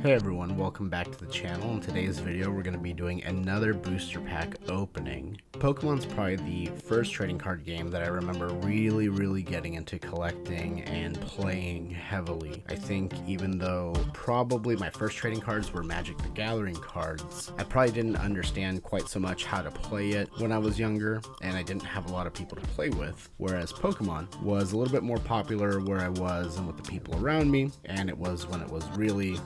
Hey everyone, welcome back to the channel. In today's video, we're going to be doing another booster pack opening. Pokemon's probably the first trading card game that I remember really getting into collecting and playing heavily. I think even though probably my first trading cards were Magic the Gathering cards, I probably didn't understand quite so much how to play it when I was younger, and I didn't have a lot of people to play with, whereas Pokemon was a little bit more popular where I was and with the people around me, and it was when it was really,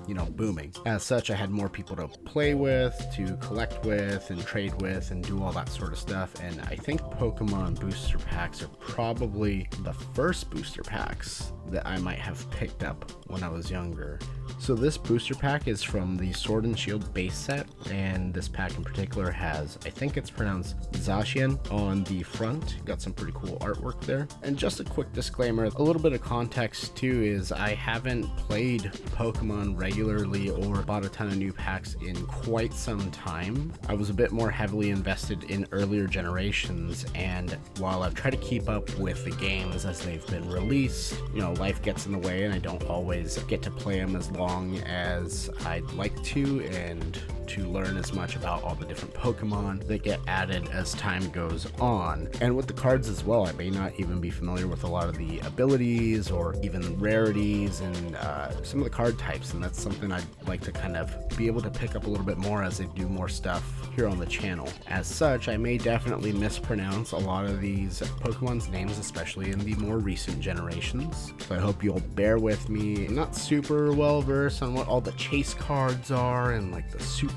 booming. As such, I had more people to play with, to collect with, and trade with, and do all that sort of stuff, and I think Pokemon booster packs are probably the first booster packs that I might have picked up when I was younger. So this booster pack is from the Sword and Shield base set, and this pack in particular has, I think it's pronounced Zacian on the front. Got some pretty cool artwork there. And just a quick disclaimer, a little bit of context too is I haven't played Pokemon regularly or bought a ton of new packs in quite some time. I was a bit more heavily invested in earlier generations, and while I've tried to keep up with the games as they've been released, life gets in the way and I don't always get to play them as long as I'd like to, and to learn as much about all the different Pokemon that get added as time goes on. And with the cards as well, I may not even be familiar with a lot of the abilities or even rarities and some of the card types, and that's something I'd like to kind of be able to pick up a little bit more as I do more stuff here on the channel. As such, I may definitely mispronounce a lot of these Pokemon's names, especially in the more recent generations. So I hope you'll bear with me. I'm not super well versed on what all the chase cards are and like the super,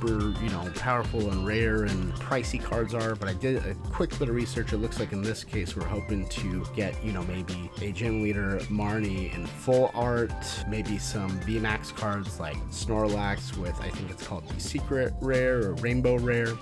powerful and rare and pricey cards are, but I did a quick bit of research. It looks like in this case we're hoping to get, maybe a gym leader Marnie in full art, maybe some VMAX cards like Snorlax with, I think it's called the Secret Rare or Rainbow Rare,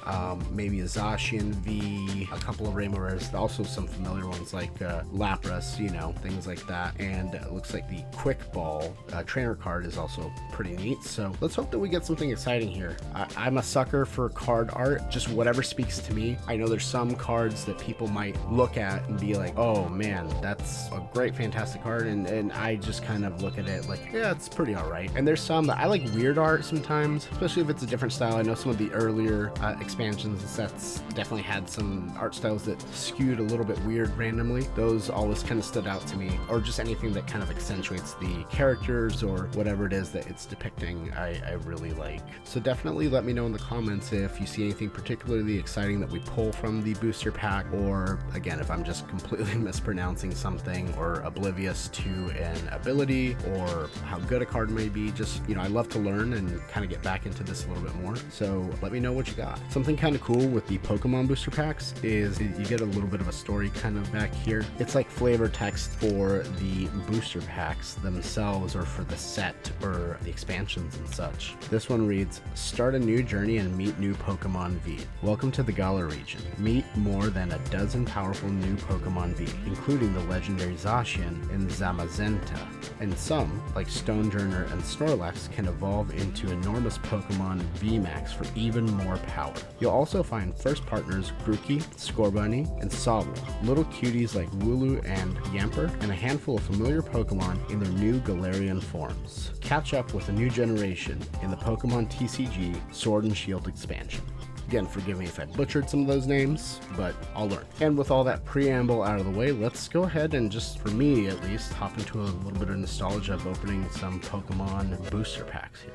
maybe a Zacian V, a couple of Rainbow Rares, also some familiar ones like Lapras, things like that. And it looks like the Quick Ball trainer card is also pretty neat. So let's hope that we get something exciting here. I'm a sucker for card art, just whatever speaks to me. I know there's some cards that people might look at and be like, oh man, that's a great, fantastic card, and I just kind of look at it like, yeah, it's pretty alright. And there's some that I like weird art sometimes, especially if it's a different style. I know some of the earlier expansions and sets definitely had some art styles that skewed a little bit weird randomly. Those always kind of stood out to me, or just anything that kind of accentuates the characters or whatever it is that it's depicting, I really like. So definitely let me know in the comments if you see anything particularly exciting that we pull from the booster pack, or again, if I'm just completely mispronouncing something or oblivious to an ability or how good a card may be. Just, I love to learn and kind of get back into this a little bit more. So let me know what you got. Something kind of cool with the Pokemon booster packs is you get a little bit of a story kind of back here. It's like flavor text for the booster packs themselves or for the set or the expansions and such. This one reads, "Start a new journey and meet new Pokemon V. Welcome to the Galar region. Meet more than a dozen powerful new Pokemon V, including the legendary Zacian and Zamazenta. And some, like Stonejourner and Snorlax, can evolve into enormous Pokemon VMAX for even more power. You'll also find first partners Grookey, Scorbunny, and Sobble, little cuties like Wooloo and Yamper, and a handful of familiar Pokemon in their new Galarian forms. Catch up with a new generation in the Pokemon TCG Sword and Shield expansion." Again, forgive me if I butchered some of those names, but I'll learn. And with all that preamble out of the way, let's go ahead and, just for me at least, hop into a little bit of nostalgia of opening some Pokemon booster packs here.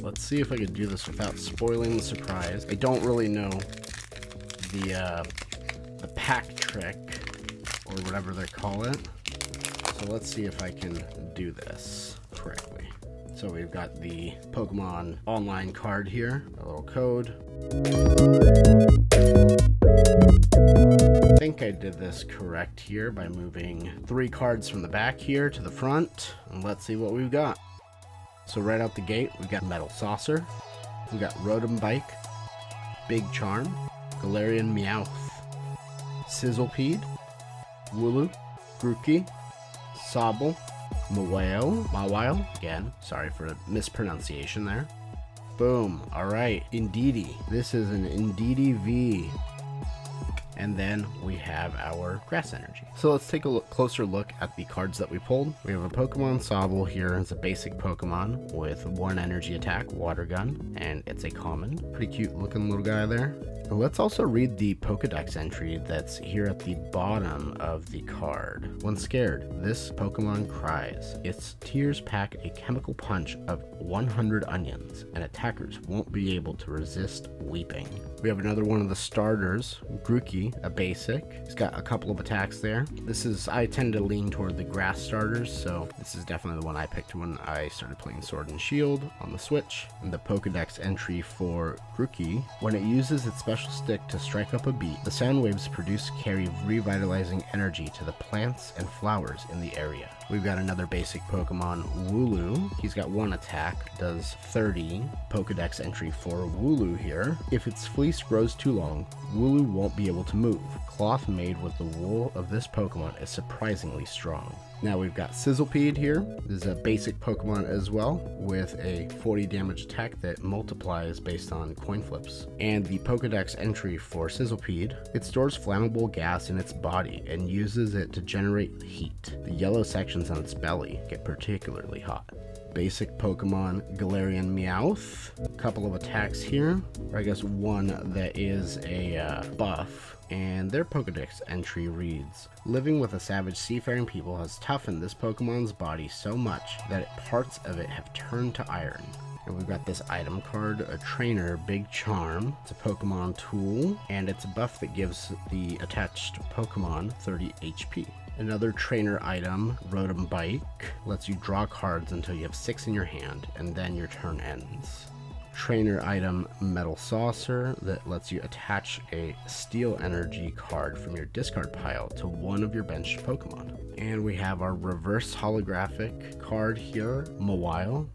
Let's see if I can do this without spoiling the surprise. I don't really know the pack trick, or whatever they call it. So let's see if I can do this correctly. So we've got the Pokemon online card here, a little code. I think I did this correct here by moving 3 cards from the back here to the front, and let's see what we've got. So right out the gate, we've got Metal Saucer, we've got Rotom Bike, Big Charm, Galarian Meowth, Sizzlepede, Wooloo, Grookey, Sobble, Mawile, again, sorry for the mispronunciation there. Boom, alright, Indeedee. This is an Indeedee V. And then we have our grass energy. So let's take a closer look at the cards that we pulled. We have a Pokemon Sobble here. It's a basic Pokemon with 1 energy attack, water gun, and it's a common. Pretty cute looking little guy there. And let's also read the Pokédex entry that's here at the bottom of the card. When scared, this Pokemon cries. Its tears pack a chemical punch of 100 onions, and attackers won't be able to resist weeping. We have another one of the starters, Grookey, a basic. He's got a couple of attacks there. I tend to lean toward the grass starters, so this is definitely the one I picked when I started playing Sword and Shield on the Switch. And the Pokédex entry for Grookey, when it uses its special stick to strike up a beat, the sound waves produced carry revitalizing energy to the plants and flowers in the area. We've got another basic Pokemon, Wooloo. He's got 1 attack, does 30. Pokédex entry for Wooloo here. If its fleece grows too long, Wooloo won't be able to move. Cloth made with the wool of this Pokemon is surprisingly strong. Now we've got Sizzlipede here. This is a basic Pokemon as well, with a 40 damage attack that multiplies based on coin flips. And the Pokédex entry for Sizzlipede, it stores flammable gas in its body and uses it to generate heat. The yellow sections on its belly get particularly hot. Basic Pokemon, Galarian Meowth. A couple of attacks here, or I guess one that is a buff. And their Pokédex entry reads, living with a savage seafaring people has toughened this Pokemon's body so much that parts of it have turned to iron. And we've got this item card, a trainer, Big Charm. It's a Pokemon tool, and it's a buff that gives the attached Pokemon 30 HP. Another trainer item, Rotom Bike, lets you draw cards until you have 6 in your hand, and then your turn ends. Trainer item, Metal Saucer, that lets you attach a Steel Energy card from your discard pile to one of your benched Pokemon. And we have our reverse holographic card here, Mawile.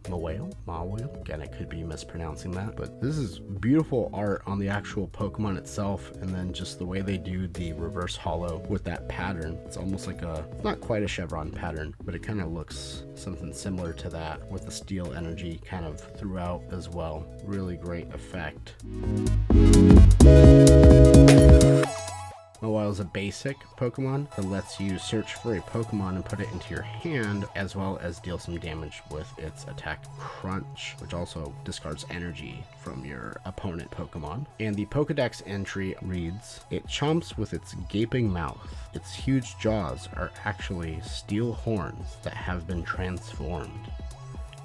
Again, I could be mispronouncing that, but this is beautiful art on the actual Pokemon itself, and then just the way they do the reverse holo with that pattern. It's almost like not quite a chevron pattern, but it kind of looks something similar to that with the Steel Energy kind of throughout as well. Really great effect. Mawile is a basic Pokemon that lets you search for a Pokemon and put it into your hand, as well as deal some damage with its attack Crunch, which also discards energy from your opponent Pokemon. And the Pokédex entry reads, it chomps with its gaping mouth. Its huge jaws are actually steel horns that have been transformed.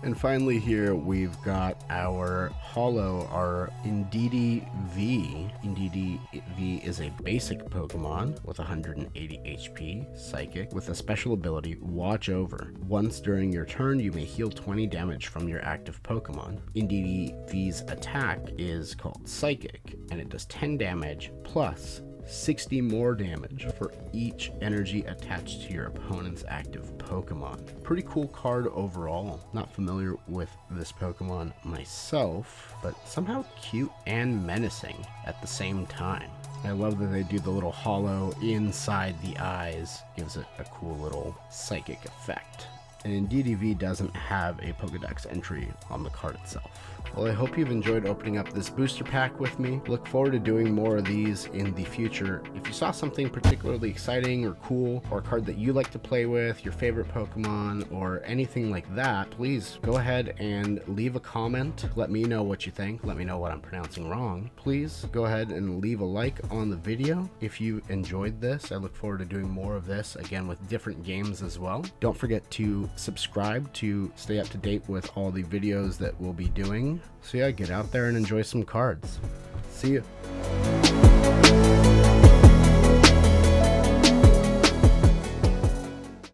And finally here we've got our holo, our Indeedee V. Indeedee V is a basic Pokemon with 180 HP, Psychic, with a special ability, Watch Over. Once during your turn, you may heal 20 damage from your active Pokemon. Indeedee V's attack is called Psychic, and it does 10 damage plus 60 more damage for each energy attached to your opponent's active Pokemon. Pretty cool card overall. Not familiar with this Pokemon myself, but somehow cute and menacing at the same time. I love that they do the little holo inside the eyes. Gives it a cool little psychic effect. And Indeedee V doesn't have a Pokédex entry on the card itself. Well, I hope you've enjoyed opening up this booster pack with me. Look forward to doing more of these in the future. If you saw something particularly exciting or cool, or a card that you like to play with, your favorite Pokemon, or anything like that, please go ahead and leave a comment. Let me know what you think. Let me know what I'm pronouncing wrong. Please go ahead and leave a like on the video if you enjoyed this. I look forward to doing more of this, again with different games as well. Don't forget to subscribe to stay up to date with all the videos that we'll be doing. So yeah, get out there and enjoy some cards. See ya.